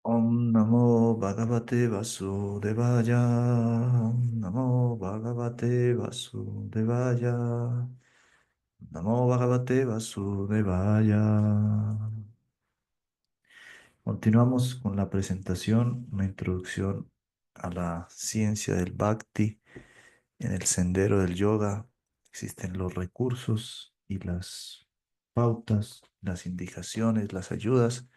Om Namo Bhagavate Vasudevaya. Om Namo Bhagavate Vasudevaya. Namo Bhagavate Vasudevaya. Continuamos con la presentación, una introducción a la ciencia del Bhakti. En el sendero del yoga existen los recursos y las pautas, las indicaciones, las ayudas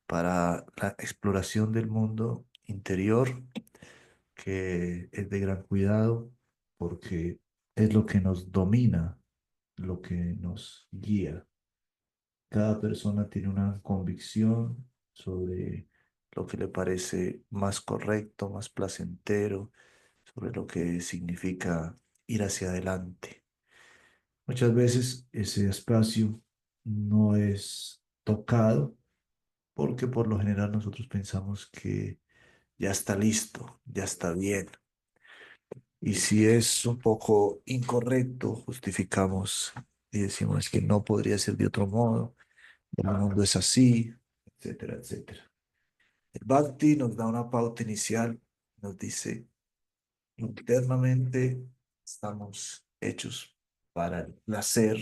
para la exploración del mundo interior, que es de gran cuidado porque es lo que nos domina, lo que nos guía. Cada persona tiene una convicción sobre lo que le parece más correcto, más placentero, sobre lo que significa ir hacia adelante. Muchas veces ese espacio no es tocado porque por lo general nosotros pensamos que ya está listo, ya está bien. Y si es un poco incorrecto, justificamos y decimos que no podría ser de otro modo, el mundo es así, etcétera, etcétera. El Bhakti nos da una pauta inicial, nos dice, internamente estamos hechos para el placer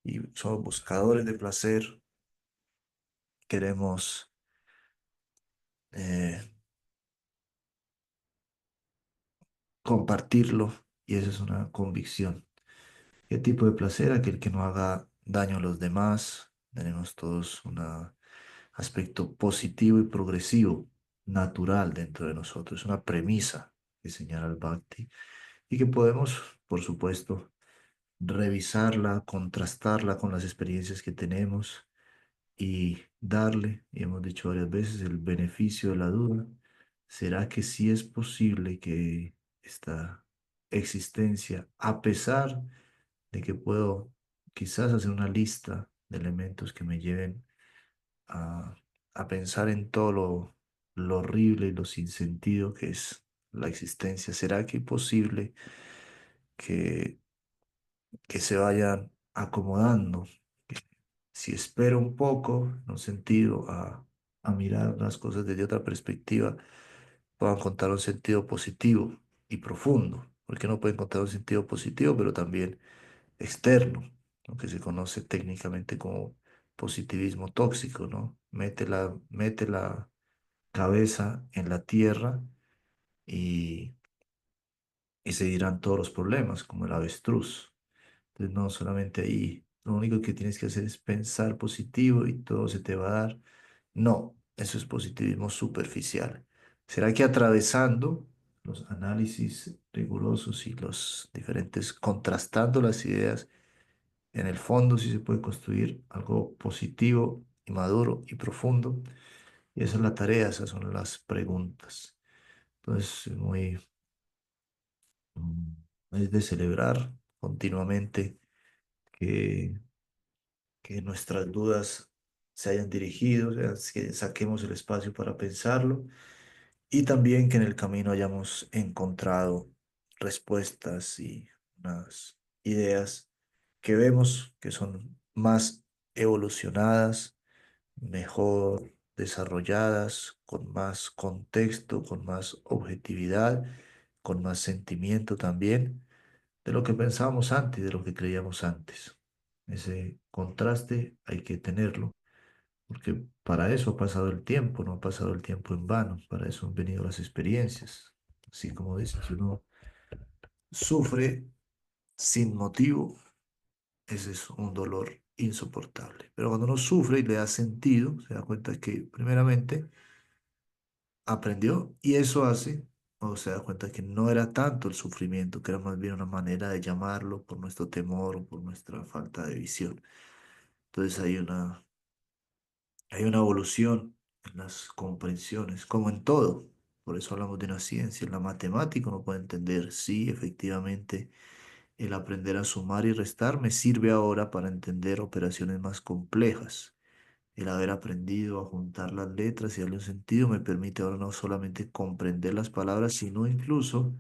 y somos buscadores de placer, queremos eh, compartirlo y esa es una convicción. ¿Qué tipo de placer? Aquel que no haga daño a los demás. Tenemos todos un aspecto positivo y progresivo, natural dentro de nosotros. Es una premisa que señala el Bhakti y que podemos, por supuesto, revisarla, contrastarla con las experiencias que tenemos y darle, y hemos dicho varias veces, el beneficio de la duda. ¿Será que sí es posible que esta existencia, a pesar de que puedo quizás hacer una lista de elementos que me lleven a, a pensar en todo lo horrible y lo sin sentido que es la existencia? ¿Será que es posible que, que se vayan acomodando? Que si espero un poco, en un sentido, a mirar las cosas desde otra perspectiva, puedan contar un sentido positivo y profundo, porque no pueden contar un sentido positivo, pero también externo, lo que se conoce técnicamente como positivismo tóxico, ¿no? Mete la cabeza en la tierra y, y se dirán todos los problemas, como el avestruz. Entonces, no solamente ahí, lo único que tienes que hacer es pensar positivo y todo se te va a dar. No, eso es positivismo superficial. ¿Será que atravesando los análisis rigurosos y los diferentes, contrastando las ideas, en el fondo sí se puede construir algo positivo y maduro y profundo? Y esa es la tarea, esas son las preguntas. Entonces, mm, es de celebrar continuamente que, que nuestras dudas se hayan dirigido, o sea, que saquemos el espacio para pensarlo y también que en el camino hayamos encontrado respuestas y unas ideas que vemos que son más evolucionadas, mejor desarrolladas, con más contexto, con más objetividad, con más sentimiento también de lo que pensábamos antes y de lo que creíamos antes. Ese contraste hay que tenerlo, porque para eso ha pasado el tiempo, no ha pasado el tiempo en vano, para eso han venido las experiencias. Así como dices, si uno sufre sin motivo, ese es un dolor insoportable. Pero cuando uno sufre y le da sentido, se da cuenta que primeramente aprendió y eso hace, o se da cuenta que no era tanto el sufrimiento, que era más bien una manera de llamarlo por nuestro temor o por nuestra falta de visión. Entonces hay una evolución en las comprensiones, como en todo. Por eso hablamos de una ciencia. En la matemática uno puede entender, sí, efectivamente, el aprender a sumar y restar me sirve ahora para entender operaciones más complejas. El haber aprendido a juntar las letras y darle un sentido me permite ahora no solamente comprender las palabras, sino incluso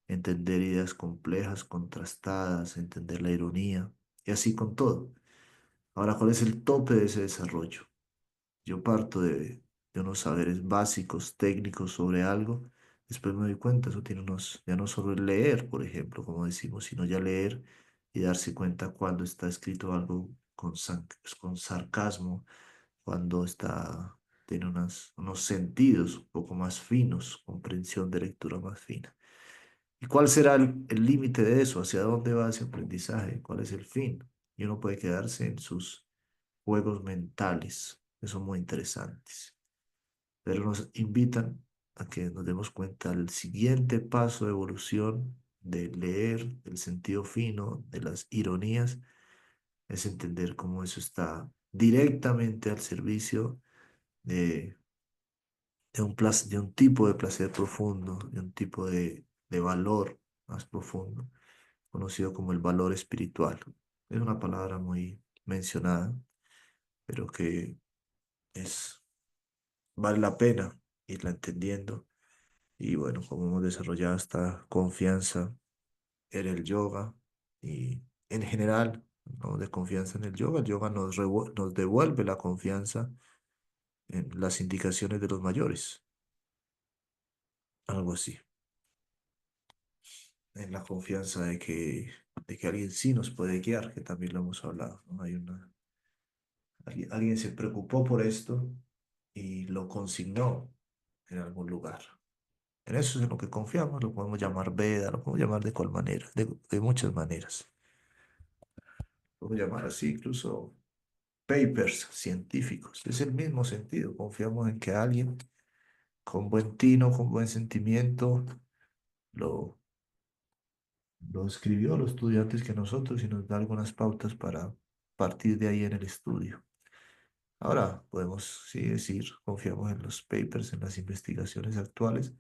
entender ideas complejas, contrastadas, entender la ironía, y así con todo. Ahora, ¿cuál es el tope de ese desarrollo? Yo parto de unos saberes básicos, técnicos sobre algo, después me doy cuenta, eso tiene ya no solo el leer, por ejemplo, como decimos, sino ya leer y darse cuenta cuando está escrito algo con sarcasmo, cuando tiene unos sentidos un poco más finos, comprensión de lectura más fina. ¿Y cuál será el límite de eso? ¿Hacia dónde va ese aprendizaje? ¿Cuál es el fin? Y uno puede quedarse en sus juegos mentales, que son muy interesantes, pero nos invitan a que nos demos cuenta del siguiente paso de evolución de leer, del sentido fino, de las ironías, es entender cómo eso está directamente al servicio de, de un tipo de placer profundo, de un tipo de valor más profundo, conocido como el valor espiritual. Es una palabra muy mencionada, pero que es, vale la pena irla entendiendo. Y bueno, como hemos desarrollado esta confianza en el yoga y en general, ¿no? De confianza en el yoga nos devuelve la confianza en las indicaciones de los mayores, algo así, en la confianza de que alguien sí nos puede guiar, que también lo hemos hablado, ¿no? Alguien se preocupó por esto y lo consignó en algún lugar. En eso es en lo que confiamos, lo podemos llamar Veda, lo podemos llamar de cual manera, de muchas maneras. Lo podemos llamar así, incluso papers científicos. Es el mismo sentido. Confiamos en que alguien con buen tino, con buen sentimiento, lo, lo escribió, lo estudió antes que nosotros y nos da algunas pautas para partir de ahí en el estudio. Ahora podemos sí decir, confiamos en los papers, en las investigaciones actuales,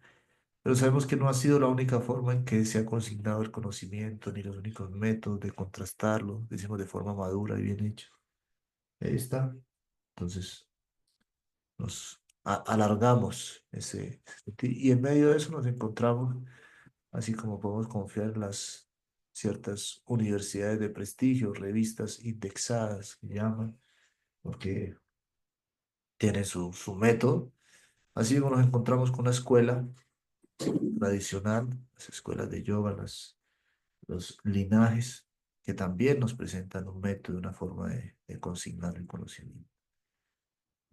pero sabemos que no ha sido la única forma en que se ha consignado el conocimiento, ni los únicos métodos de contrastarlo, decimos de forma madura y bien hecha. Ahí está. Entonces, alargamos y en medio de eso nos encontramos, así como podemos confiar en las ciertas universidades de prestigio, revistas indexadas que llaman, porque tienen su método. Así como nos encontramos con una escuela tradicional, las escuelas de yoga, los linajes, que también nos presentan un método, una forma de consignar el conocimiento.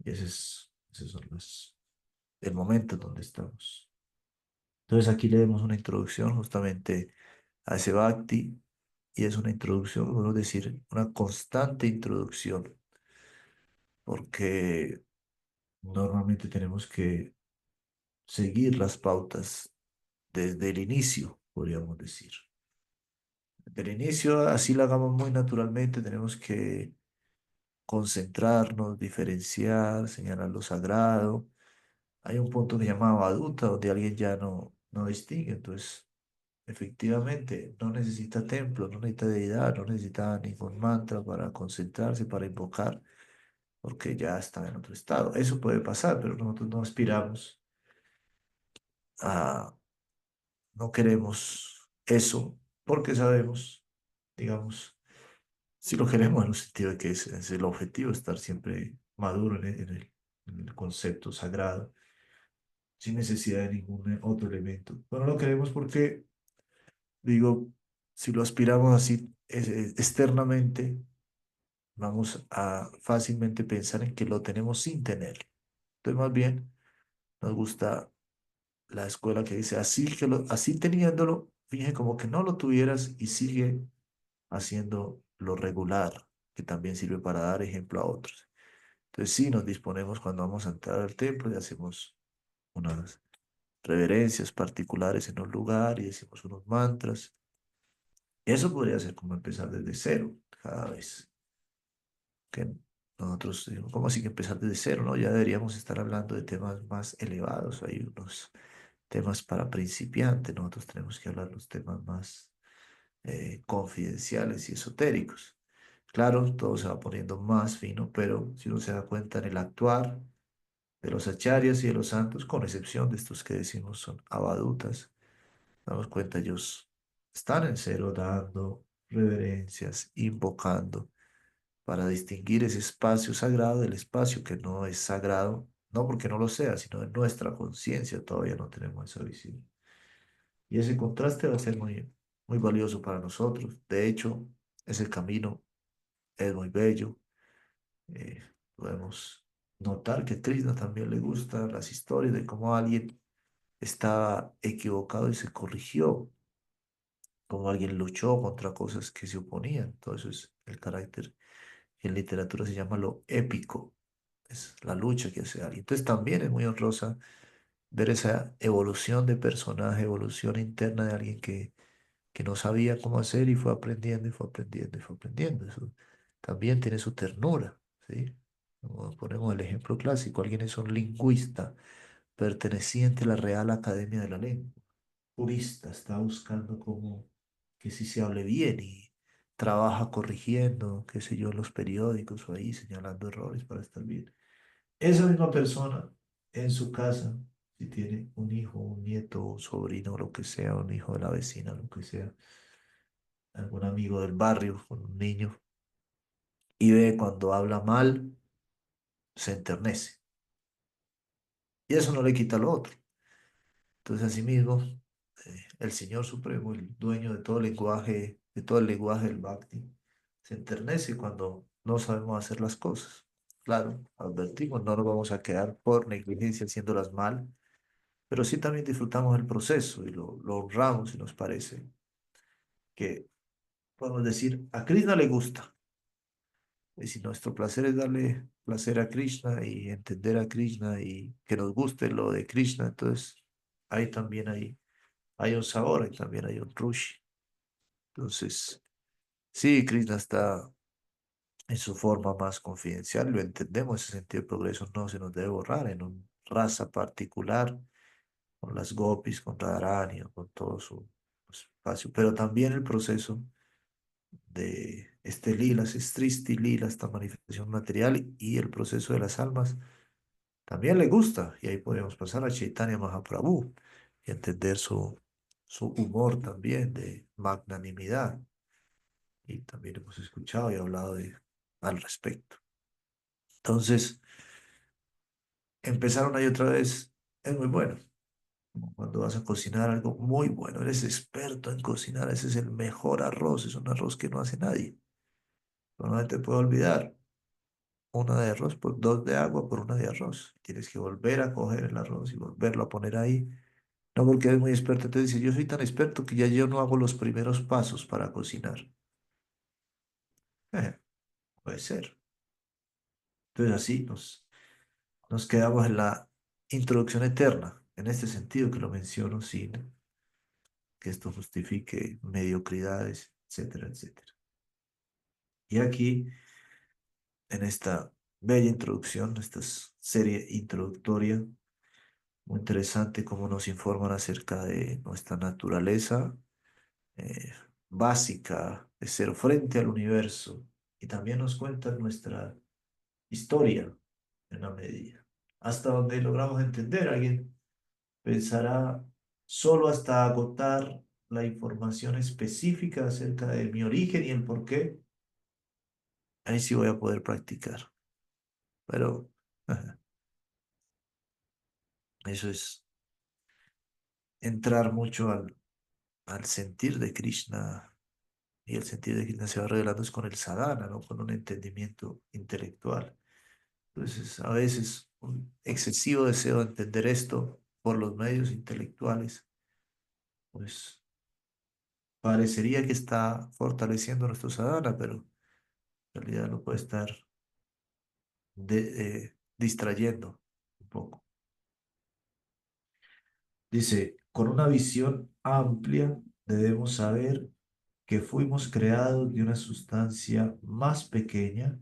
Y ese son el momento en donde estamos. Entonces aquí leemos una introducción justamente a ese Bhakti y es una introducción, podemos decir, una constante introducción, porque normalmente tenemos que seguir las pautas desde el inicio, podríamos decir. Desde el inicio, así lo hagamos muy naturalmente, tenemos que concentrarnos, diferenciar, señalar lo sagrado. Hay un punto que se llama Vaduta, donde alguien ya no distingue, entonces efectivamente, no necesita templo, no necesita deidad, no necesita ningún mantra para concentrarse, para invocar, porque ya está en otro estado. Eso puede pasar, pero nosotros no aspiramos a, no queremos eso, porque sabemos, digamos, si lo queremos en el sentido de que es el objetivo, estar siempre maduro en el concepto sagrado, sin necesidad de ningún otro elemento. Pero no lo queremos porque digo, si lo aspiramos así externamente, vamos a fácilmente pensar en que lo tenemos sin tener. Entonces, más bien, nos gusta la escuela que dice, así teniéndolo, finge como que no lo tuvieras y sigue haciendo lo regular, que también sirve para dar ejemplo a otros. Entonces, sí, nos disponemos cuando vamos a entrar al templo y hacemos unas reverencias particulares en un lugar y decimos unos mantras. Eso podría ser como empezar desde cero cada vez. Que nosotros, ¿cómo así que empezar desde cero, no? Ya deberíamos estar hablando de temas más elevados. Hay unos temas para principiantes. Nosotros tenemos que hablar los temas más confidenciales y esotéricos. Claro, todo se va poniendo más fino, pero si uno se da cuenta en el actuar de los acharyas y de los santos, con excepción de estos que decimos son abadutas, damos cuenta ellos están en cero dando reverencias, invocando para distinguir ese espacio sagrado del espacio que no es sagrado, no porque no lo sea, sino en nuestra conciencia todavía no tenemos esa visión. Y ese contraste va a ser muy valioso para nosotros. De hecho, ese camino es muy bello. Eh, Podemos notar que a Krishna también le gustan las historias de cómo alguien estaba equivocado y se corrigió, cómo alguien luchó contra cosas que se oponían. Entonces, el carácter que en literatura se llama lo épico, es la lucha que hace alguien. Entonces, también es muy honrosa ver esa evolución de personaje, evolución interna de alguien que no sabía cómo hacer y fue aprendiendo y fue aprendiendo y fue aprendiendo. Eso también tiene su ternura, ¿sí? Como ponemos el ejemplo clásico, alguien es un lingüista perteneciente a la Real Academia de la Lengua, purista, está buscando cómo que sí se hable bien y trabaja corrigiendo, qué sé yo, en los periódicos o ahí señalando errores para estar bien. Esa misma persona en su casa, si tiene un hijo, un nieto, un sobrino, lo que sea, un hijo de la vecina, lo que sea, algún amigo del barrio con un niño, y ve cuando habla mal, se enternece. Y eso no le quita lo otro. Entonces, asimismo, el Señor Supremo, el dueño de todo el lenguaje, de todo el lenguaje del Bhakti, se enternece cuando no sabemos hacer las cosas. Claro, advertimos, no nos vamos a quedar por negligencia haciéndolas mal, pero sí también disfrutamos el proceso y lo honramos y nos parece que podemos decir, a Krishna le gusta. Y si nuestro placer es darle placer a Krishna y entender a Krishna y que nos guste lo de Krishna, entonces ahí también hay un sabor, ahí también hay un rush. Entonces, sí, Krishna está en su forma más confidencial, lo entendemos, ese sentido de progreso no se nos debe borrar en una raza particular, con las gopis, con Radharani, o con todo su espacio, pero también el proceso de este lila, ese Srishti lila, esta manifestación material y el proceso de las almas, también le gusta, y ahí podemos pasar a Chaitanya Mahaprabhu y entender su humor también de magnanimidad, y también hemos escuchado y hablado al respecto. Entonces, empezar una y otra vez es muy bueno. Como cuando vas a cocinar algo muy bueno, eres experto en cocinar, ese es el mejor arroz, es un arroz que no hace nadie. Pero no te puede olvidar, una de arroz por dos de agua por una de arroz. Tienes que volver a coger el arroz y volverlo a poner ahí. No porque eres muy experto, te dice, yo soy tan experto que ya yo no hago los primeros pasos para cocinar. Eh, Puede ser. Entonces así nos quedamos en la introducción eterna, en este sentido que lo menciono sin que esto justifique mediocridades, etcétera, etcétera. Y aquí, en esta bella introducción, esta serie introductoria, muy interesante cómo nos informan acerca de nuestra naturaleza eh, básica de ser frente al universo y también nos cuentan nuestra historia en la medida. Hasta donde logramos entender, alguien pensará solo hasta agotar la información específica acerca de mi origen y el por qué, ahí sí voy a poder practicar. Pero ajá, eso es entrar mucho al sentir de Krishna. Y el sentir de Krishna se va revelando es con el sadhana, no con un entendimiento intelectual. Entonces, a veces un excesivo deseo de entender esto por los medios intelectuales, pues parecería que está fortaleciendo nuestro sadhana, pero en realidad lo puede estar distrayendo un poco. Dice, con una visión amplia debemos saber que fuimos creados de una sustancia más pequeña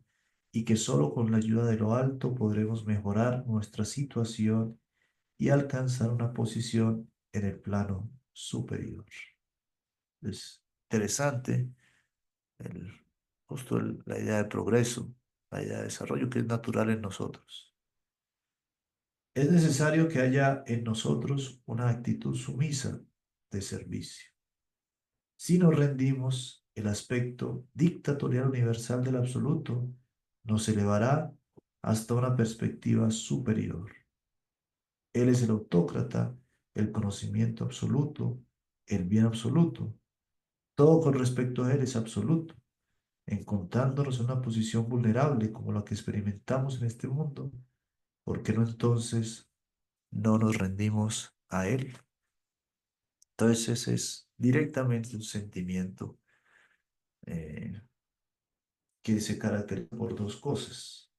y que solo con la ayuda de lo alto podremos mejorar nuestra situación y alcanzar una posición en el plano superior. Es interesante el, justo la idea de progreso, la idea de desarrollo que es natural en nosotros. Es necesario que haya en nosotros una actitud sumisa de servicio. Si nos rendimos, el aspecto dictatorial universal del absoluto nos elevará hasta una perspectiva superior. Él es el autócrata, el conocimiento absoluto, el bien absoluto. Todo con respecto a Él es absoluto. Encontrándonos en una posición vulnerable como la que experimentamos en este mundo, ¿por qué no entonces no nos rendimos a Él? Entonces ese es directamente un sentimiento eh, que se caracteriza por dos cosas.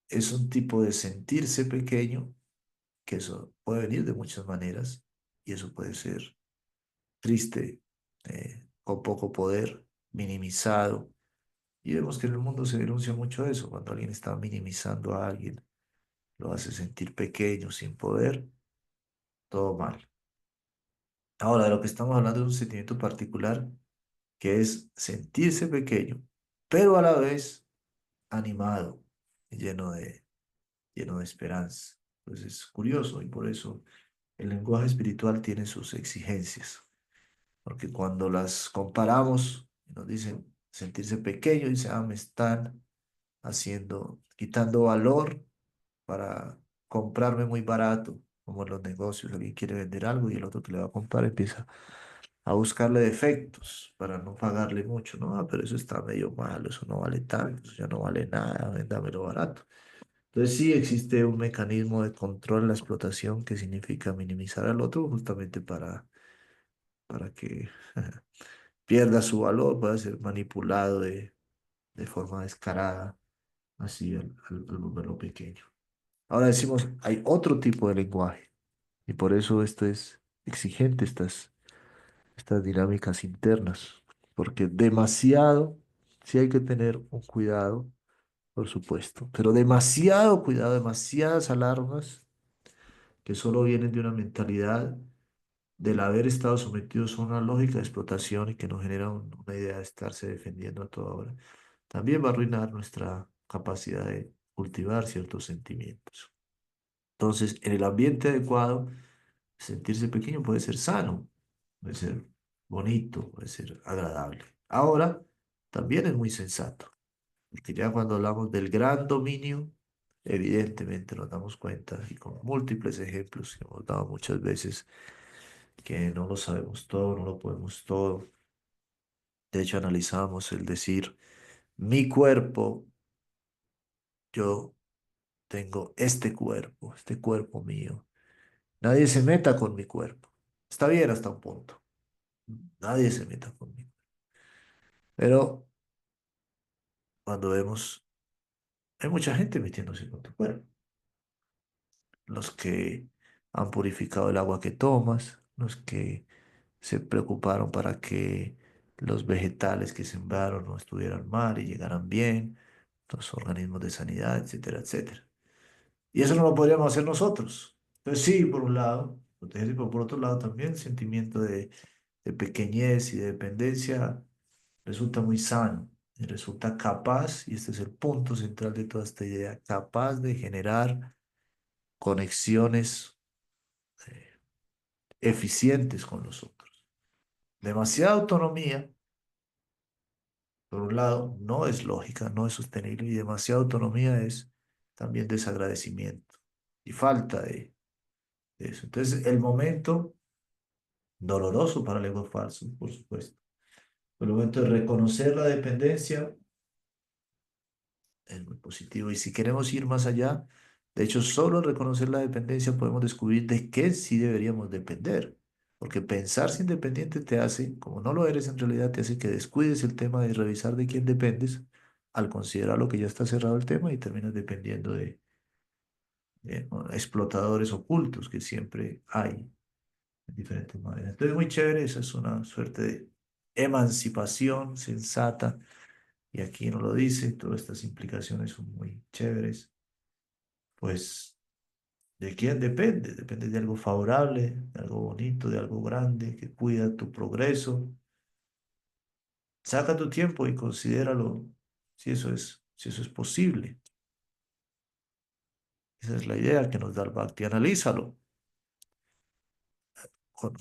Es un tipo de sentirse pequeño, que eso puede venir de muchas maneras, y eso puede ser triste, con poco poder, minimizado. Y vemos que en el mundo se denuncia mucho eso, cuando alguien está minimizando a alguien, lo hace sentir pequeño, sin poder, todo mal. Ahora, de lo que estamos hablando es un sentimiento particular que es sentirse pequeño, pero a la vez animado, y lleno de esperanza. Pues es curioso y por eso el lenguaje espiritual tiene sus exigencias, porque cuando las comparamos y nos dicen sentirse pequeño, dice, me están quitando valor para comprarme muy barato, como en los negocios, alguien quiere vender algo y el otro que le va a comprar empieza a buscarle defectos para no pagarle mucho, ¿no? Pero eso está medio malo, eso no vale tanto, eso ya no vale nada, véndamelo barato. Entonces sí existe un mecanismo de control en la explotación que significa minimizar al otro justamente para que pierda su valor, pueda ser manipulado de forma descarada, así al volverlo pequeño. Ahora decimos, hay otro tipo de lenguaje y por eso esto es exigente, estas dinámicas internas, porque demasiado, sí hay que tener un cuidado, por supuesto, pero demasiado cuidado, demasiadas alarmas que solo vienen de una mentalidad del haber estado sometidos a una lógica de explotación y que nos genera una idea de estarse defendiendo a toda hora, también va a arruinar nuestra capacidad de cultivar ciertos sentimientos. Entonces, en el ambiente adecuado, sentirse pequeño puede ser sano, puede ser bonito, puede ser agradable. Ahora, también es muy sensato, porque ya cuando hablamos del gran dominio, evidentemente nos damos cuenta, y con múltiples ejemplos que hemos dado muchas veces, que no lo sabemos todo, no lo podemos todo. De hecho, analizamos el decir, mi cuerpo, yo tengo este cuerpo mío. Nadie se meta con mi cuerpo. Está bien hasta un punto. Nadie se meta conmigo. Pero cuando vemos, hay mucha gente metiéndose con tu cuerpo. Los que han purificado el agua que tomas, los que se preocuparon para que los vegetales que sembraron no estuvieran mal y llegaran bien, los organismos de sanidad, etcétera, etcétera. Y eso no lo podríamos hacer nosotros. Entonces sí, por un lado, protegerse, pero por otro lado también el sentimiento de pequeñez y de dependencia resulta muy sano y resulta capaz, y este es el punto central de toda esta idea, capaz de generar conexiones eh, eficientes con los otros. Demasiada autonomía, por un lado, no es lógica, no es sostenible, y demasiada autonomía es también desagradecimiento y falta de eso. Entonces, el momento doloroso para el ego falso, por supuesto, el momento de reconocer la dependencia es muy positivo. Y si queremos ir más allá, de hecho, solo al reconocer la dependencia podemos descubrir de qué sí deberíamos depender. Porque pensarse independiente te hace, como no lo eres en realidad, te hace que descuides el tema de revisar de quién dependes al considerar lo que ya está cerrado el tema y terminas dependiendo de explotadores ocultos que siempre hay de diferentes maneras. Entonces, muy chévere, esa es una suerte de emancipación sensata y aquí no lo dice, todas estas implicaciones son muy chéveres, pues ¿de quién depende? Depende de algo favorable, de algo bonito, de algo grande que cuida tu progreso. Saca tu tiempo y considéralo si eso es posible. Esa es la idea que nos da el Bhakti. Analízalo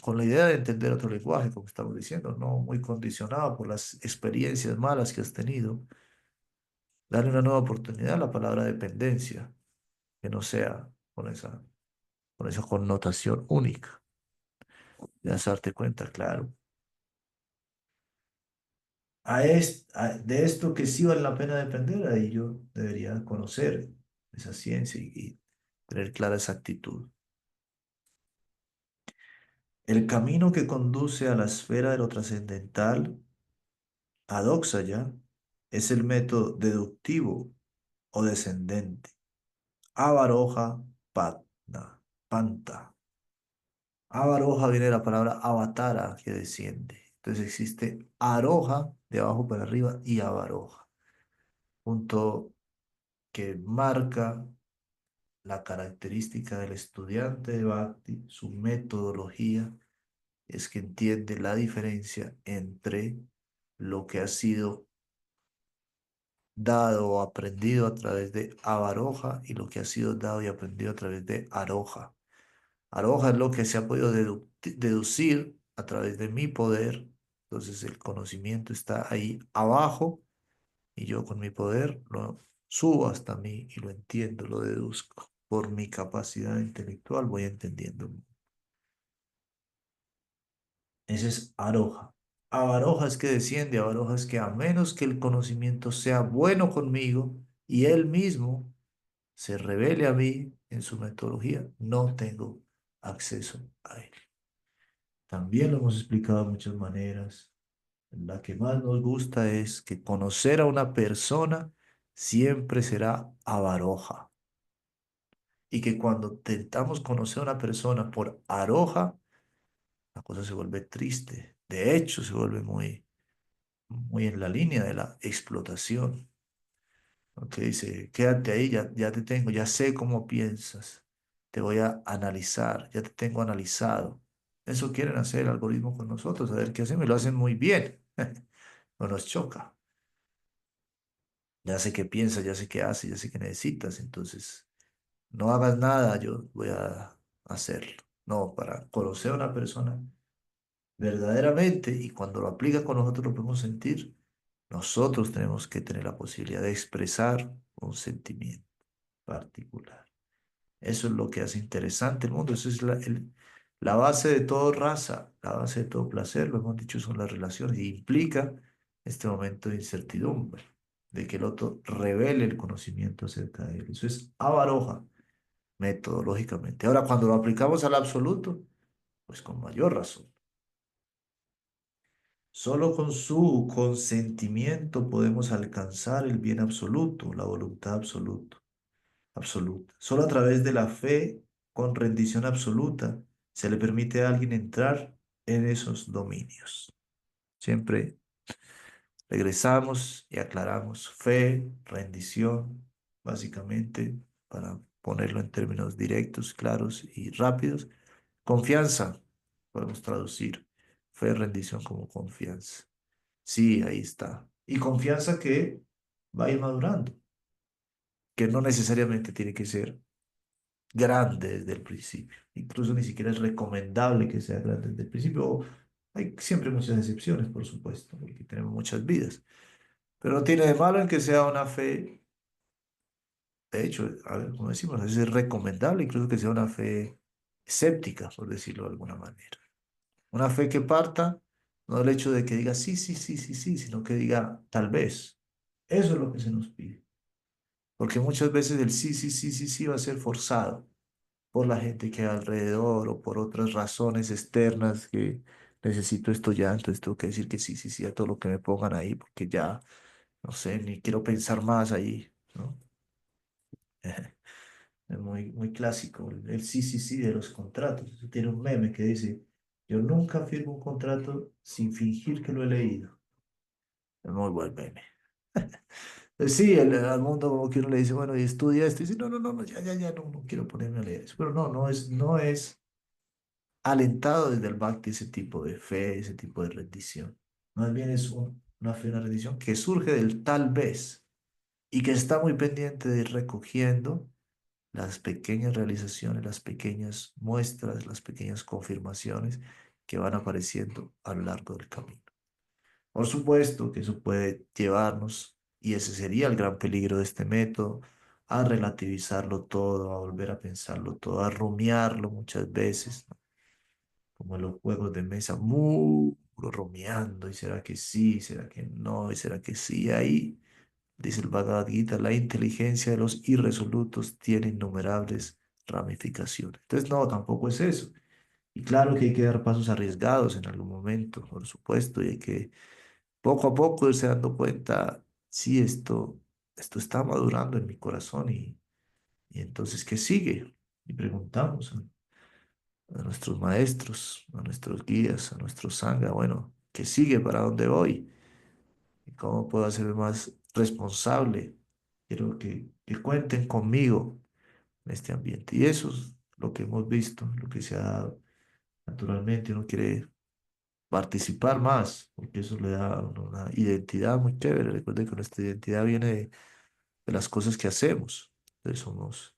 con la idea de entender otro lenguaje, como estamos diciendo, no muy condicionado por las experiencias malas que has tenido. Darle una nueva oportunidad a la palabra dependencia, que no sea con esa con esa connotación única. Ya se darte cuenta, claro. De esto que sí vale la pena depender, ahí yo debería conocer esa ciencia y tener clara esa actitud. El camino que conduce a la esfera de lo trascendental, adoxa ya, es el método deductivo o descendente. Avaroja Patna, Panta. Avaroja viene de la palabra avatara, que desciende. Entonces existe aroja, de abajo para arriba, y avaroja. Punto que marca la característica del estudiante de Bhakti, su metodología, es que entiende la diferencia entre lo que ha sido dado o aprendido a través de Avaroja y lo que ha sido dado y aprendido a través de Aroja. Aroja es lo que se ha podido deducir a través de mi poder. Entonces el conocimiento está ahí abajo y yo con mi poder lo subo hasta mí y lo entiendo, lo deduzco. Por mi capacidad intelectual voy entendiendo. Ese es Aroja. Avaroja es que desciende, Avaroja es que a menos que el conocimiento sea bueno conmigo y él mismo se revele a mí en su metodología, no tengo acceso a él. También lo hemos explicado de muchas maneras. La que más nos gusta es que conocer a una persona siempre será avaroja. Y que cuando intentamos conocer a una persona por aroja, la cosa se vuelve triste. De hecho, se vuelve muy en la línea de la explotación. Que dice, quédate ahí, ya te tengo, ya sé cómo piensas, te voy a analizar, ya te tengo analizado. Eso quieren hacer el algoritmo con nosotros, a ver qué hacemos, y lo hacen muy bien, no nos choca. Ya sé qué piensas, ya sé qué haces, ya sé qué necesitas, entonces no hagas nada, yo voy a hacerlo. No, para conocer a una persona verdaderamente y cuando lo aplica con nosotros lo podemos sentir, nosotros tenemos que tener la posibilidad de expresar un sentimiento particular. Eso es lo que hace interesante el mundo. Eso es la base de toda raza, la base de todo placer, lo hemos dicho, son las relaciones y implica este momento de incertidumbre, de que el otro revele el conocimiento acerca de él. Eso es avaroja, metodológicamente. Ahora, cuando lo aplicamos al absoluto, pues con mayor razón. Solo con su consentimiento podemos alcanzar el bien absoluto, la voluntad absoluta. Solo a través de la fe, con rendición absoluta, se le permite a alguien entrar en esos dominios. Siempre regresamos y aclaramos fe, rendición, básicamente, para ponerlo en términos directos, claros y rápidos. Confianza, podemos traducir fe, rendición como confianza. Sí, ahí está. Y confianza que va a ir madurando, que no necesariamente tiene que ser grande desde el principio. Incluso ni siquiera es recomendable que sea grande desde el principio. Hay siempre muchas excepciones, por supuesto, porque tenemos muchas vidas. Pero no tiene de malo en que sea una fe, de hecho, a ver, como decimos, es recomendable incluso que sea una fe escéptica, por decirlo de alguna manera. Una fe que parta, no del hecho de que diga sí, sí, sí, sí, sí, sino que diga tal vez. Eso es lo que se nos pide. Porque muchas veces el sí, sí, sí, sí, sí va a ser forzado por la gente que hay alrededor o por otras razones externas que necesito esto ya, entonces tengo que decir que sí, sí, sí a todo lo que me pongan ahí, porque ya, no sé, ni quiero pensar más ahí, ¿no? Es muy clásico, el sí, sí, sí de los contratos. Eso tiene un meme que dice, yo nunca firmo un contrato sin fingir que lo he leído. Es muy buen meme. Sí, al mundo como que uno le dice, bueno, y estudia esto, y dice, no, no, no, no, ya, no, no quiero ponerme a leer eso. Pero no, no es alentado desde el Bhakti ese tipo de fe, ese tipo de rendición. Más bien es una fe, una rendición que surge del tal vez y que está muy pendiente de ir recogiendo las pequeñas realizaciones, las pequeñas muestras, las pequeñas confirmaciones que van apareciendo a lo largo del camino. Por supuesto que eso puede llevarnos, y ese sería el gran peligro de este método, a relativizarlo todo, a volver a pensarlo todo, a rumiarlo muchas veces, ¿no? Como en los juegos de mesa, muy rumiando, y será que sí, será que no, y será que sí, ahí. Dice el Bhagavad Gita, la inteligencia de los irresolutos tiene innumerables ramificaciones. Entonces, no, tampoco es eso. Y claro que hay que dar pasos arriesgados en algún momento, por supuesto, y hay que poco a poco irse dando cuenta, sí, esto está madurando en mi corazón y entonces, ¿qué sigue? Y preguntamos a nuestros maestros, a nuestros guías, a nuestros sangha, bueno, ¿qué sigue? ¿Para dónde voy? ¿Y cómo puedo hacerme más responsable? Quiero que cuenten conmigo en este ambiente. Y eso es lo que hemos visto, lo que se ha dado. Naturalmente uno quiere participar más, porque eso le da a uno una identidad muy chévere. Recuerden que nuestra identidad viene de las cosas que hacemos. Entonces somos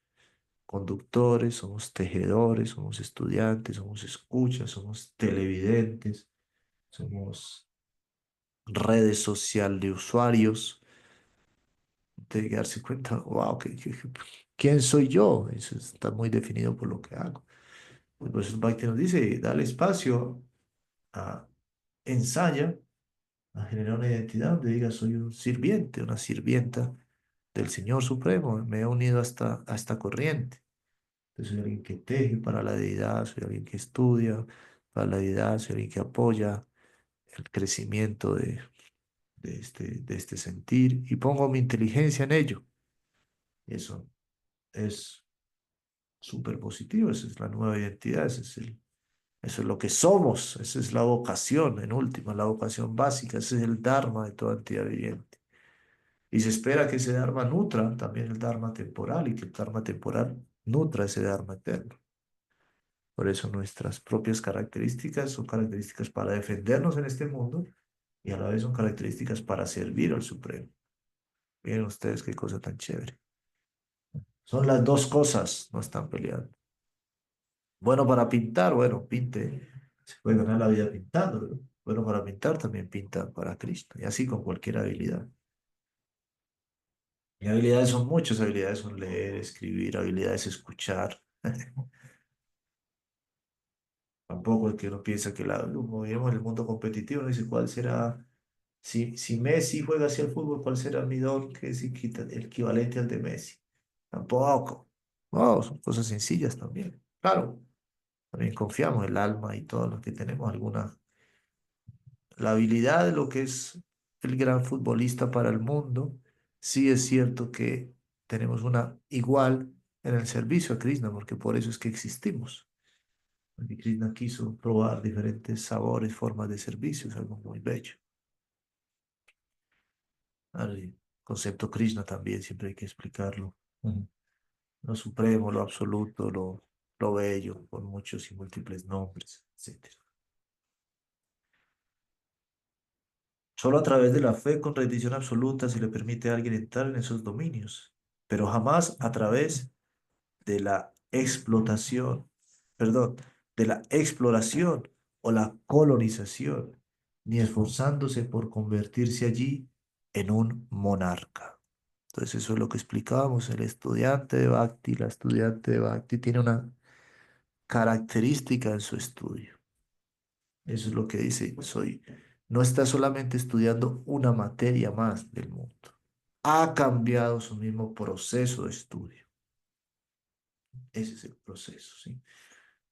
conductores, somos tejedores, somos estudiantes, somos escuchas, somos televidentes, somos redes social de usuarios. De darse cuenta, wow, ¿quién soy yo? Eso está muy definido por lo que hago. Pues Bhakti nos dice, dale espacio, a, ensaya a generar una identidad donde diga, soy un sirviente, una sirvienta del Señor Supremo, me he unido a esta corriente. Entonces, soy alguien que teje para la deidad, soy alguien que estudia para la deidad, soy alguien que apoya el crecimiento de este sentir y pongo mi inteligencia en ello. Y eso es súper positivo, esa es la nueva identidad, eso es lo que somos, esa es la vocación, en última, la vocación básica, ese es el Dharma de toda entidad viviente. Y se espera que ese Dharma nutra también el Dharma temporal y que el Dharma temporal nutra ese Dharma eterno. Por eso nuestras propias características son características para defendernos en este mundo y a la vez son características para servir al Supremo. Miren ustedes qué cosa tan chévere. Son las dos cosas, no están peleando. Bueno para pintar, bueno, pinte. Se puede ganar la vida pintando, ¿no? Bueno para pintar, también pinta para Cristo. Y así con cualquier habilidad. Y habilidades son muchas, habilidades son leer, escribir, habilidades escuchar. Tampoco es que uno piensa que como vivimos en el mundo competitivo, uno dice, ¿cuál será? Si Messi juega hacia el fútbol, ¿cuál será mi don que es el equivalente al de Messi? Tampoco. No, son cosas sencillas también. Claro, también confiamos en el alma y todo lo que tenemos alguna la habilidad de lo que es el gran futbolista para el mundo, sí es cierto que tenemos una igual en el servicio a Krishna, porque por eso es que existimos. Porque Krishna quiso probar diferentes sabores, formas de servicio, es algo muy bello. El concepto Krishna también siempre hay que explicarlo. Ujú. Lo supremo, lo absoluto, lo bello, con muchos y múltiples nombres, etcétera. Solo a través de la fe con rendición absoluta se le permite a alguien entrar en esos dominios, pero jamás a través de la explotación, perdón, de la exploración o la colonización, ni esforzándose por convertirse allí en un monarca. Entonces eso es lo que explicábamos, el estudiante de Bhakti, la estudiante de Bhakti tiene una característica en su estudio. Eso es lo que dice, no está solamente estudiando una materia más del mundo. Ha cambiado su mismo proceso de estudio. Ese es el proceso, ¿sí?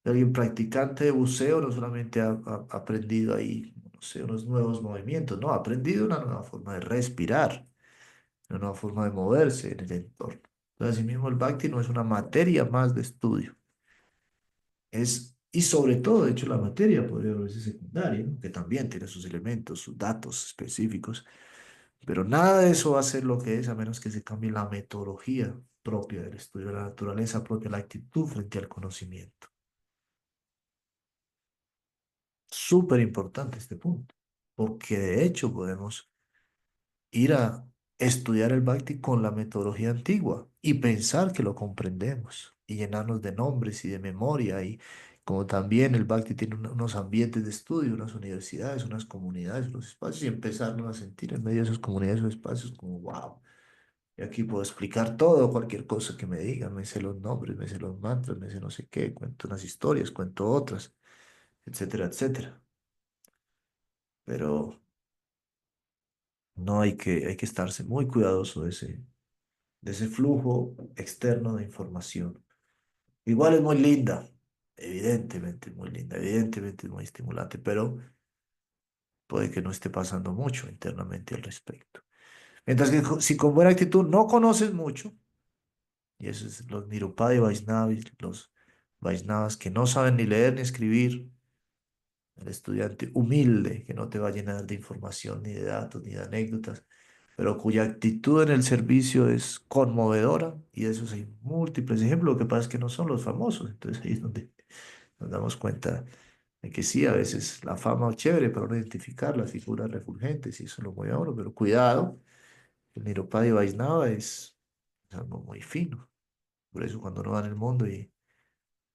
Alguien practicante de buceo no solamente ha aprendido ahí, no sé, unos nuevos movimientos, no, ha aprendido una nueva forma de respirar, una nueva forma de moverse en el entorno. Entonces, asimismo, el Bhakti no es una materia más de estudio, y sobre todo, de hecho, la materia podría verse secundaria, ¿no? Que también tiene sus elementos, sus datos específicos, pero nada de eso va a ser lo que es a menos que se cambie la metodología propia del estudio de la naturaleza propia, la actitud frente al conocimiento. Súper importante este punto, porque de hecho podemos ir a estudiar el Bhakti con la metodología antigua y pensar que lo comprendemos y llenarnos de nombres y de memoria y como también el Bhakti tiene unos ambientes de estudio, unas universidades, unas comunidades, unos espacios y empezarnos a sentir en medio de esas comunidades o espacios como wow. Y aquí puedo explicar todo, cualquier cosa que me digan, me sé los nombres, me sé los mantras, me sé no sé qué, cuento unas historias, cuento otras, etcétera, etcétera. Pero no hay que estarse muy cuidadoso de ese flujo externo de información. Igual es muy linda, evidentemente muy linda, evidentemente es muy estimulante, pero puede que no esté pasando mucho internamente al respecto. Mientras que si con buena actitud no conoces mucho, y eso es los Nirupada Vaisnavis, los Vaisnavas que no saben ni leer ni escribir, el estudiante humilde que no te va a llenar de información, ni de datos, ni de anécdotas, pero cuya actitud en el servicio es conmovedora, y de esos hay múltiples ejemplos. Lo que pasa es que no son los famosos, entonces ahí es donde nos damos cuenta de que sí, a veces la fama es chévere para no identificar las figuras refulgentes, y eso lo mueve a uno, pero cuidado, el Nirupada Vaisnava es algo muy fino. Por eso cuando uno va en el mundo y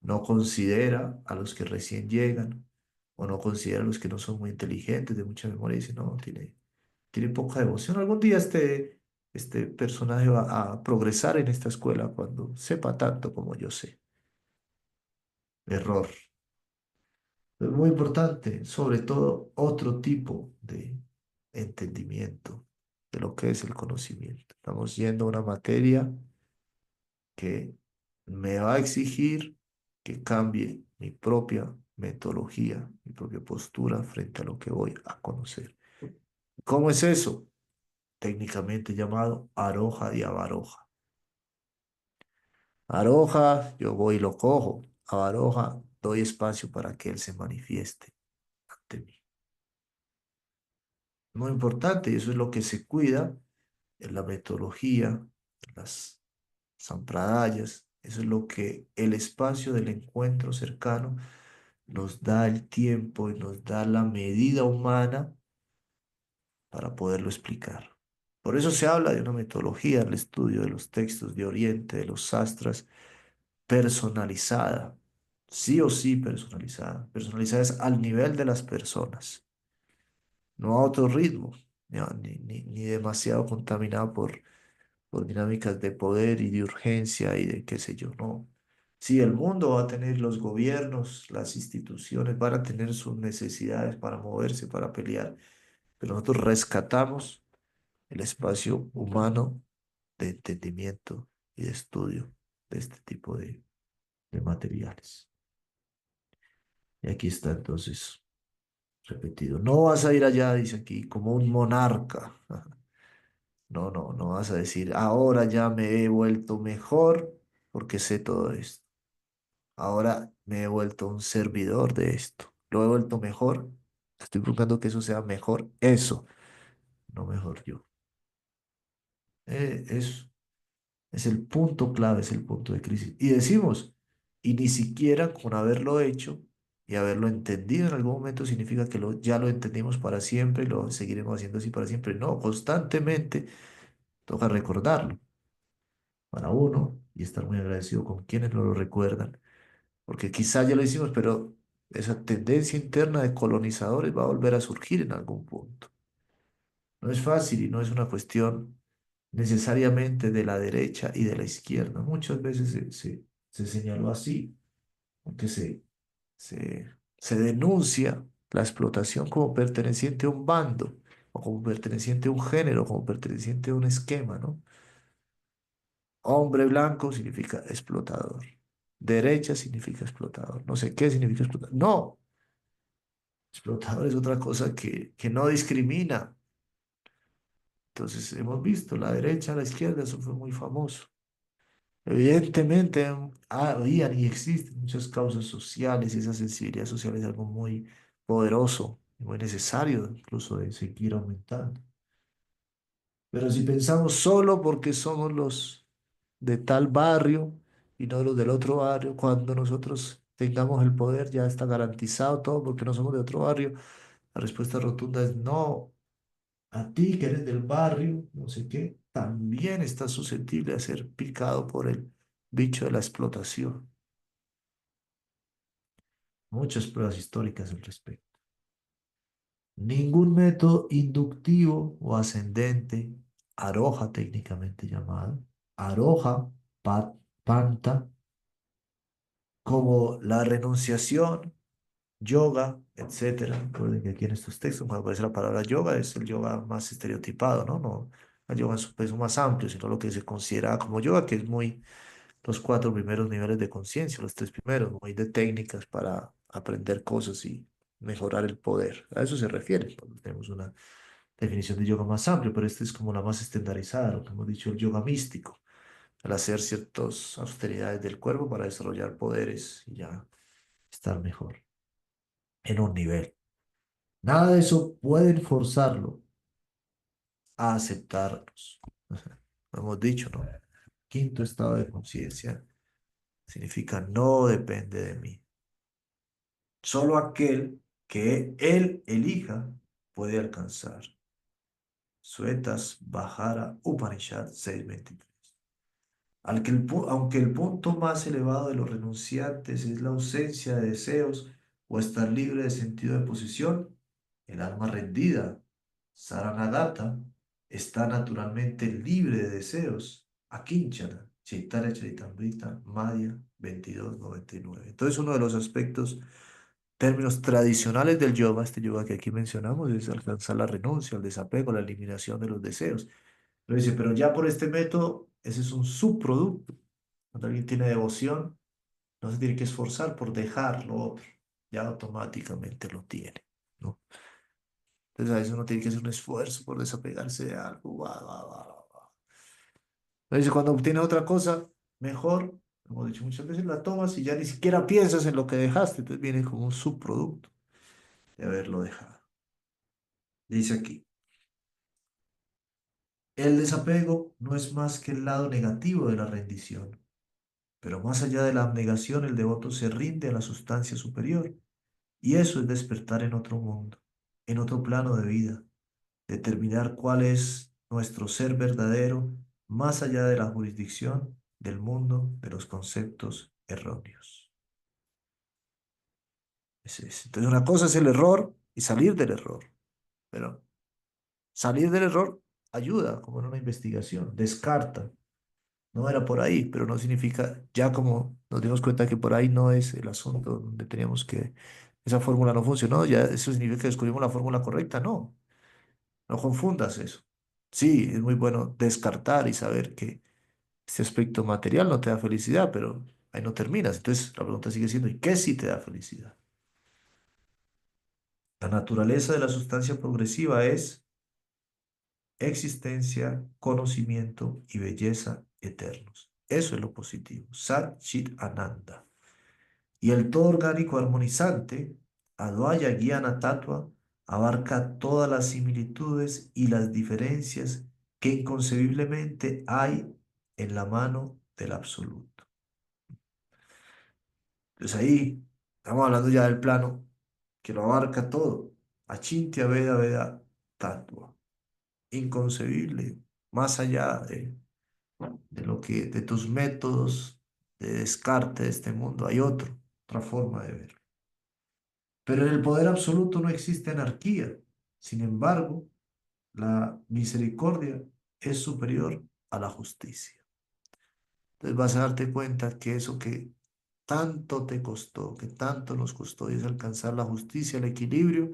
no considera a los que recién llegan o no considera a los que no son muy inteligentes, de mucha memoria, dice, no, tiene poca devoción. Algún día este personaje va a progresar en esta escuela cuando sepa tanto como yo sé. Error. Es muy importante, sobre todo otro tipo de entendimiento de lo que es el conocimiento. Estamos yendo a una materia que me va a exigir que cambie mi propia metodología, mi propia postura frente a lo que voy a conocer. ¿Cómo es eso? Técnicamente llamado aroja y avaroja. Aroja, yo voy y lo cojo. Avaroja, doy espacio para que él se manifieste ante mí. Muy importante, y eso es lo que se cuida en la metodología, en las sampradayas. Eso es lo que el espacio del encuentro cercano nos da el tiempo y nos da la medida humana para poderlo explicar. Por eso se habla de una metodología del estudio de los textos de Oriente, de los sastras, personalizada, sí o sí personalizada. Personalizada es al nivel de las personas, no a otro ritmo, ni demasiado contaminada por dinámicas de poder y de urgencia y de qué sé yo, no. Sí, el mundo va a tener los gobiernos, las instituciones van a tener sus necesidades para moverse, para pelear, pero nosotros rescatamos el espacio humano de entendimiento y de estudio de este tipo de materiales. Y aquí está entonces repetido. No vas a ir allá, dice aquí, como un monarca. No, no, no vas a decir, ahora ya me he vuelto mejor porque sé todo esto. Ahora me he vuelto un servidor de esto. Lo he vuelto mejor. Estoy buscando que eso sea mejor. Eso, no mejor yo. Eso es el punto clave, es el punto de crisis. Y decimos, y ni siquiera con haberlo hecho y haberlo entendido en algún momento significa que ya lo entendimos para siempre y lo seguiremos haciendo así para siempre. No, constantemente toca recordarlo para uno y estar muy agradecido con quienes no lo recuerdan, porque quizá ya lo hicimos, pero esa tendencia interna de colonizadores va a volver a surgir en algún punto. No es fácil y no es una cuestión necesariamente de la derecha y de la izquierda. Muchas veces se señaló así, aunque se denuncia la explotación como perteneciente a un bando, o como perteneciente a un género, como perteneciente a un esquema, ¿no? Hombre blanco significa explotador. Derecha significa explotador. No sé qué significa explotador. No, explotador es otra cosa que no discrimina. Entonces, hemos visto la derecha, la izquierda, eso fue muy famoso. Evidentemente, habían y existen muchas causas sociales y esa sensibilidad social es algo muy poderoso y muy necesario incluso de seguir aumentando. Pero si pensamos solo porque somos los de tal barrio y no los del otro barrio, cuando nosotros tengamos el poder ya está garantizado todo porque no somos de otro barrio, la respuesta rotunda es no. A ti que eres del barrio, no sé qué, también estás susceptible a ser picado por el bicho de la explotación. Muchas pruebas históricas al respecto. Ningún método inductivo o ascendente aroha técnicamente llamado, aroha, panta, como la renunciación, yoga, etcétera. Recuerden que aquí en estos textos, cuando aparece la palabra yoga, es el yoga más estereotipado, ¿no? No, el yoga en su peso más amplio, sino lo que se considera como yoga, que es muy los cuatro primeros niveles de conciencia, los tres primeros, muy de técnicas para aprender cosas y mejorar el poder. A eso se refiere, cuando tenemos una definición de yoga más amplia, pero esta es como la más estandarizada, lo que hemos dicho, el yoga místico, al hacer ciertas austeridades del cuerpo para desarrollar poderes y ya estar mejor en un nivel. Nada de eso pueden forzarlo a aceptarnos. Lo hemos dicho, ¿no? Quinto estado de conciencia significa no depende de mí. Solo aquel que él elija puede alcanzar. Suetas Bhara Upanishad 6:23. Aunque el punto más elevado de los renunciantes es la ausencia de deseos o estar libre de sentido de posesión, el alma rendida, Saranagata, está naturalmente libre de deseos. Akinchana, Chaitanya Charitamrita, Madhya 22:99. Entonces, uno de los aspectos, términos tradicionales del yoga, este yoga que aquí mencionamos, es alcanzar la renuncia, el desapego, la eliminación de los deseos. Pero dice, pero ya por este método, ese es un subproducto. Cuando alguien tiene devoción, no se tiene que esforzar por dejar lo otro, ya automáticamente lo tiene, ¿no? Entonces a veces uno tiene que hacer un esfuerzo por desapegarse de algo. Entonces cuando obtiene otra cosa mejor, como he dicho muchas veces, la tomas y ya ni siquiera piensas en lo que dejaste, entonces viene como un subproducto de haberlo dejado. Dice aquí, el desapego no es más que el lado negativo de la rendición. Pero más allá de la abnegación, el devoto se rinde a la sustancia superior, y eso es despertar en otro mundo, en otro plano de vida, determinar cuál es nuestro ser verdadero, más allá de la jurisdicción del mundo de los conceptos erróneos. Entonces, una cosa es el error y salir del error, pero salir del error ayuda, como en una investigación, descarta. No era por ahí, pero no significa, ya como nos dimos cuenta que por ahí no es el asunto donde teníamos que, esa fórmula no funcionó, ya eso significa que descubrimos la fórmula correcta. No, no confundas eso. Sí, es muy bueno descartar y saber que este aspecto material no te da felicidad, pero ahí no terminas. Entonces la pregunta sigue siendo, ¿y qué sí te da felicidad? La naturaleza de la sustancia progresiva es existencia, conocimiento y belleza eternos. Eso es lo positivo. Sat Chit Ananda. Y el todo orgánico armonizante, Advaya Gyana Tattva, abarca todas las similitudes y las diferencias que inconcebiblemente hay en la mano del absoluto. Entonces ahí estamos hablando ya del plano que lo abarca todo. Achintya Veda Veda Tattva. Inconcebible, más allá de lo que, de tus métodos de descarte de este mundo. Hay otra forma de ver. Pero en el poder absoluto no existe anarquía. Sin embargo, la misericordia es superior a la justicia. Entonces vas a darte cuenta que eso que tanto te costó, que tanto nos costó, y es alcanzar la justicia, el equilibrio,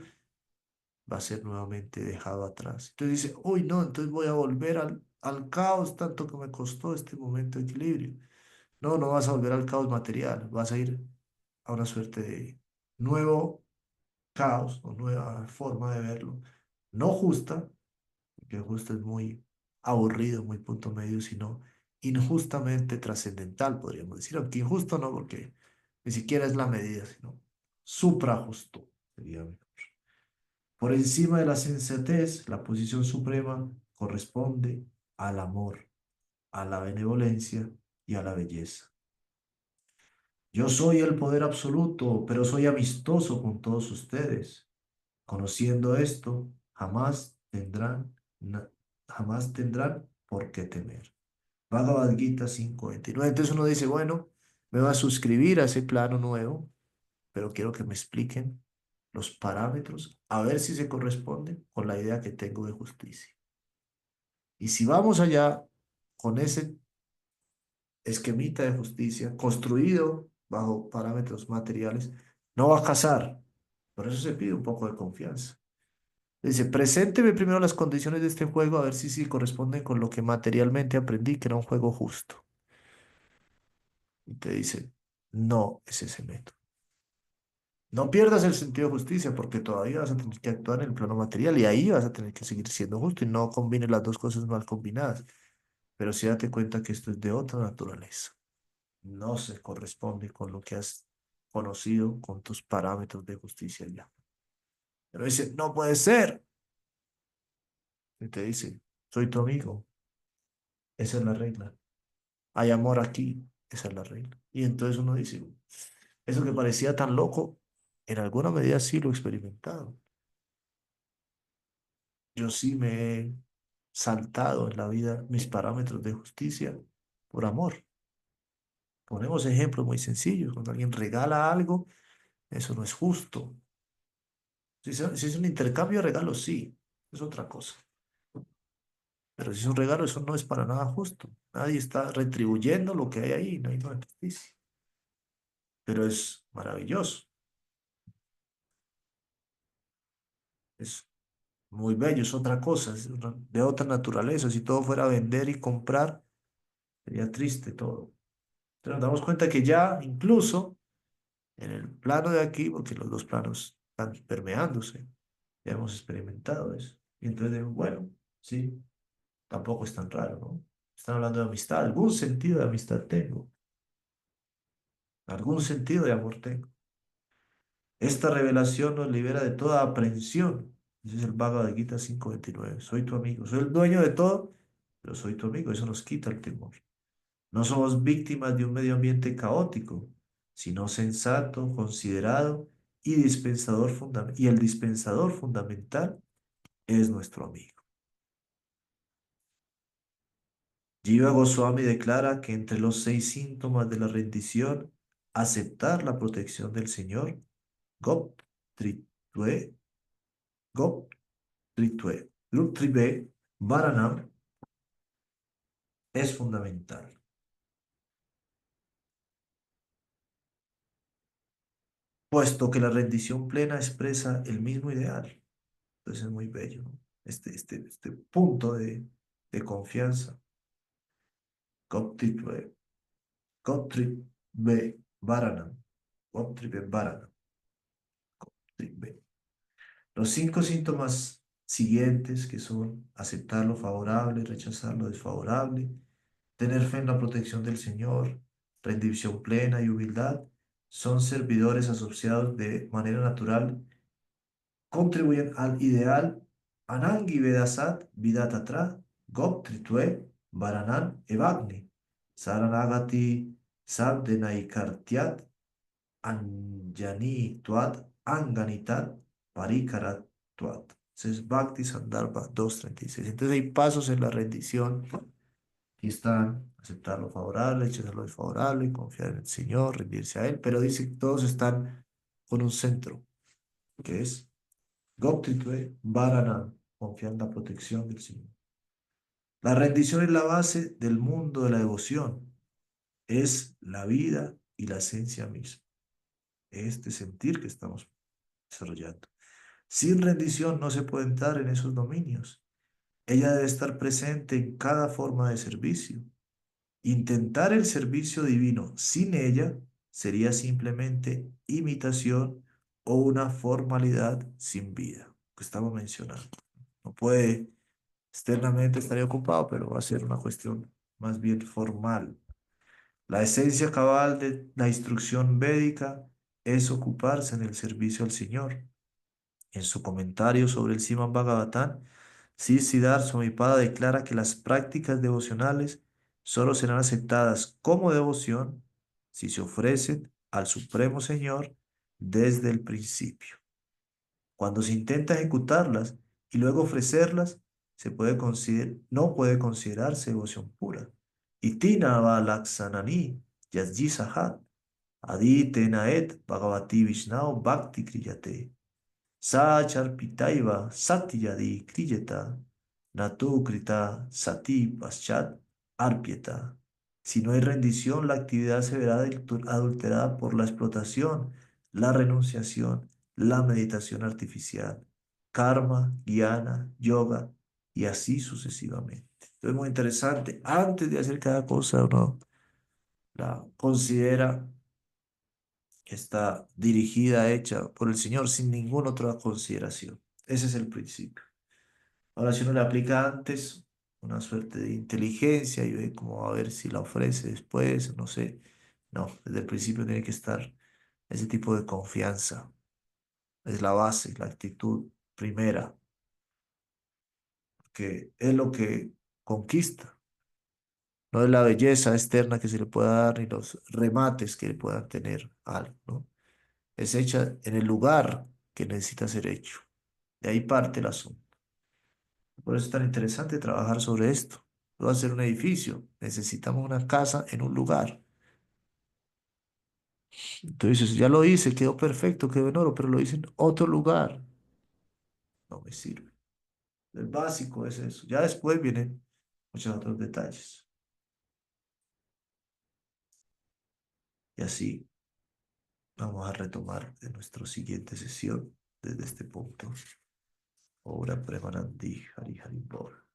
va a ser nuevamente dejado atrás. Entonces dice, uy, no, entonces voy a volver al caos tanto que me costó este momento de equilibrio. No, no vas a volver al caos material, vas a ir a una suerte de nuevo caos o nueva forma de verlo, no justa, porque justa es muy aburrido, muy punto medio, sino injustamente trascendental, podríamos decir, aunque injusto no, porque ni siquiera es la medida, sino suprajusto, sería mejor. Por encima de la sensatez, la posición suprema corresponde al amor, a la benevolencia y a la belleza. Yo soy el poder absoluto, pero soy amistoso con todos ustedes. Conociendo esto, jamás tendrán por qué temer. Bhagavad Gita 5:29. Entonces uno dice, bueno, me voy a suscribir a ese plano nuevo, pero quiero que me expliquen los parámetros, a ver si se corresponden con la idea que tengo de justicia. Y si vamos allá con ese esquemita de justicia construido bajo parámetros materiales, no va a casar. Por eso se pide un poco de confianza. Dice, presénteme primero las condiciones de este juego a ver si corresponden con lo que materialmente aprendí que era un juego justo. Y te dice, no es ese método. No pierdas el sentido de justicia porque todavía vas a tener que actuar en el plano material y ahí vas a tener que seguir siendo justo y no combines las dos cosas mal combinadas. Pero sí date cuenta que esto es de otra naturaleza. No se corresponde con lo que has conocido, con tus parámetros de justicia ya. Pero dice, no puede ser. Y te dice, soy tu amigo. Esa es la regla. Hay amor aquí. Esa es la regla. Y entonces uno dice, eso que parecía tan loco, en alguna medida sí lo he experimentado. Yo sí me he saltado en la vida mis parámetros de justicia por amor. Ponemos ejemplos muy sencillos. Cuando alguien regala algo, eso no es justo. Si es un intercambio de regalos, sí, es otra cosa. Pero si es un regalo, eso no es para nada justo. Nadie está retribuyendo lo que hay ahí, no hay no hay justicia. Pero es maravilloso, es muy bello, es otra cosa, de otra naturaleza. Si todo fuera vender y comprar, sería triste todo. Pero nos damos cuenta que ya incluso en el plano de aquí, porque los dos planos están permeándose, ya hemos experimentado eso. Y entonces, bueno, sí, tampoco es tan raro, ¿no? Están hablando de amistad, algún sentido de amistad tengo, algún sentido de amor tengo. Esta revelación nos libera de toda aprensión. Ese es el Bhagavad Gita 5:29. Soy tu amigo, soy el dueño de todo, pero soy tu amigo, eso nos quita el temor. No somos víctimas de un medio ambiente caótico, sino sensato, considerado y el dispensador fundamental es nuestro amigo. Jiva Goswami declara que entre los 6 síntomas de la rendición, aceptar la protección del Señor, Gop Tritve, Gop Tritve, Rup Trive, Varanam, es fundamental, puesto que la rendición plena expresa el mismo ideal. Entonces es muy bello, ¿no? Este punto de confianza. Goptritve, Goptritve Varanam, Goptritve Varanam, Goptritve. Los 5 síntomas siguientes, que son aceptar lo favorable, rechazar lo desfavorable, tener fe en la protección del Señor, rendición plena y humildad, son servidores asociados de manera natural, contribuyen al ideal Anangi Vedasat Vidatatra Gop Tritve Varanan Evagni Saranagati Sabdenaikartyat Anjani Tuat Anganitat Parikarat Tuat. Ese es Bhakti Sandarbha 2:36. Entonces hay pasos en la rendición. Aquí están, aceptar lo favorable, rechazar lo desfavorable, confiar en el Señor, rendirse a Él, pero dice que todos están con un centro, que es Goptitve Varanan, confiar en la protección del Señor. La rendición es la base del mundo de la devoción, es la vida y la esencia misma, este sentir que estamos desarrollando. Sin rendición no se puede entrar en esos dominios. Ella debe estar presente en cada forma de servicio. Intentar el servicio divino sin ella sería simplemente imitación o una formalidad sin vida, que estamos mencionando. No puede, externamente estaría ocupado, pero va a ser una cuestión más bien formal. La esencia cabal de la instrucción védica es ocuparse en el servicio al Señor. En su comentario sobre el Srimad Bhagavatam, Sri Siddhar Swamipada declara que las prácticas devocionales solo serán aceptadas como devoción si se ofrecen al Supremo Señor desde el principio. Cuando se intenta ejecutarlas y luego ofrecerlas, no puede considerarse devoción pura. Itina valaksanani yasji sahat adite naet bhagavati vishnao bhakti kriyate. Sa charpitaiva satyadi kriyata Natúkrita, Sati, Paschat, Arpieta. Si no hay rendición, la actividad se verá adulterada por la explotación, la renunciación, la meditación artificial, karma, guiana, yoga y así sucesivamente. Esto es muy interesante. Antes de hacer cada cosa, uno la considera que está dirigida, hecha por el Señor sin ninguna otra consideración. Ese es el principio. Ahora, si uno le aplica antes una suerte de inteligencia y ve cómo va a ver si la ofrece después, no sé. No, desde el principio tiene que estar ese tipo de confianza. Es la base, la actitud primera, que es lo que conquista. No es la belleza externa que se le pueda dar ni los remates que le puedan tener a algo, ¿no? Es hecha en el lugar que necesita ser hecho. De ahí parte el asunto. Por eso es tan interesante trabajar sobre esto. No va a ser un edificio, necesitamos una casa en un lugar. Entonces, ya lo hice, quedó perfecto, quedó en oro, pero lo hice en otro lugar. No me sirve. El básico es eso. Ya después vienen muchos otros detalles. Y así vamos a retomar en nuestra siguiente sesión desde este punto. Obra Premanandi Hari Hari Bol.